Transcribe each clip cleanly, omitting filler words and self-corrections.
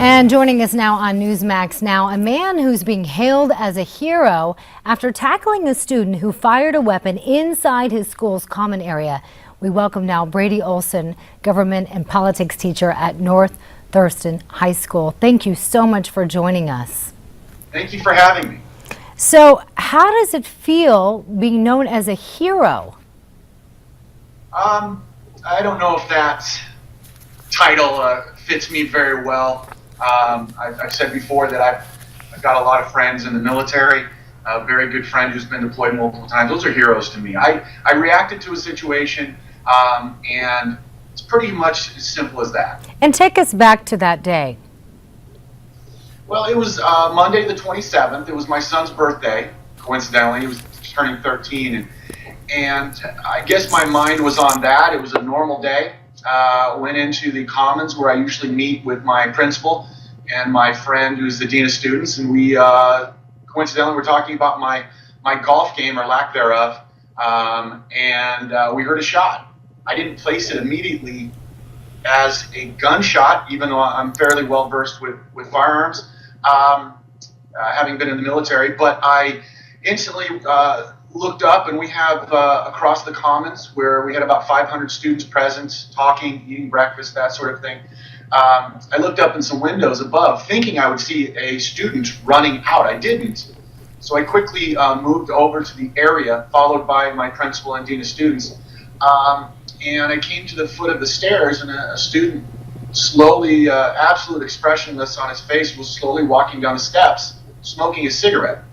And joining us now on Newsmax Now, a man who's being hailed as a hero after tackling a student who fired a weapon inside his school's common area. We welcome now Brady Olson, government and politics teacher at North Thurston High School. Thank you so much for joining us. Thank you for having me. So, how does it feel being known as a hero? I don't know if that title fits me very well. I've said before that I've got a lot of friends in the military, a very good friend who's been deployed multiple times. Those are heroes to me. I reacted to a situation, and it's pretty much as simple as that. And take us back to that day. Well, it was Monday the 27th. It was my son's birthday, coincidentally. He was turning 13, and I guess my mind was on that. It was a normal day. Went into the commons where I usually meet with my principal and my friend who's the dean of students, and we coincidentally were talking about my golf game or lack thereof, and we heard a shot. I didn't place it immediately as a gunshot, even though I'm fairly well versed with firearms, having been in the military, but I instantly looked up, and we have across the commons where we had about 500 students present, talking, eating breakfast, that sort of thing. I looked up in some windows above, thinking I would see a student running out. I didn't. So I quickly moved over to the area, followed by my principal and dean of students. And I came to the foot of the stairs, and a student, slowly, absolute expressionless on his face, was slowly walking down the steps, smoking a cigarette.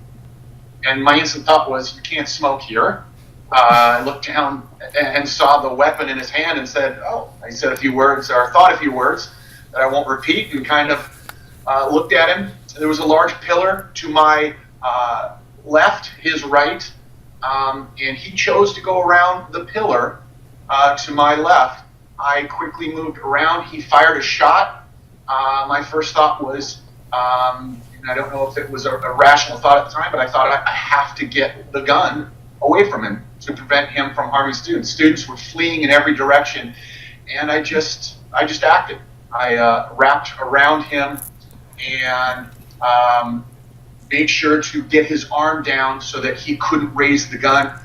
And my instant thought was, you can't smoke here. I looked down and saw the weapon in his hand and said, oh, I said a few words, or thought a few words that I won't repeat, and kind of looked at him. There was a large pillar to my left, his right, and he chose to go around the pillar to my left. I quickly moved around. He fired a shot. My first thought was, and I don't know if it was a rational thought at the time, but I thought I have to get the gun away from him to prevent him from harming students. Students were fleeing in every direction, and I just acted. I wrapped around him and made sure to get his arm down so that he couldn't raise the gun.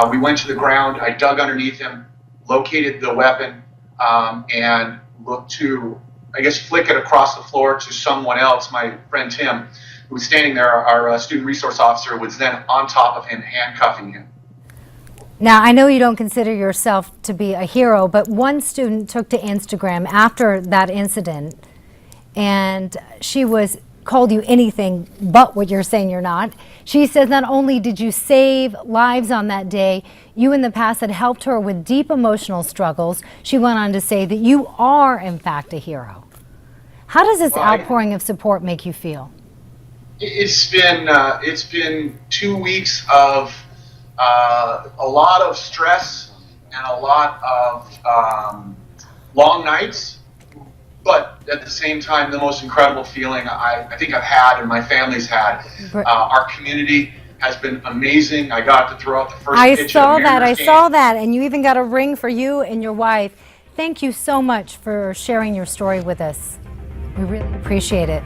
We went to the ground. I dug underneath him, located the weapon, and looked to, I guess, flick it across the floor to someone else. My friend Tim, who was standing there, our student resource officer, was then on top of him, handcuffing him. Now, I know you don't consider yourself to be a hero, but one student took to Instagram after that incident, and she called you anything but what you're saying you're not. She says not only did you save lives on that day, you in the past had helped her with deep emotional struggles. She went on to say that you are, in fact, a hero. How does this outpouring of support make you feel? It's been 2 weeks of a lot of stress and a lot of long nights, but at the same time, the most incredible feeling I think I've had and my family's had. Our community has been amazing. I got to throw out the first pitch of the Mariners game. saw that, and you even got a ring for you and your wife. Thank you so much for sharing your story with us. We really appreciate it.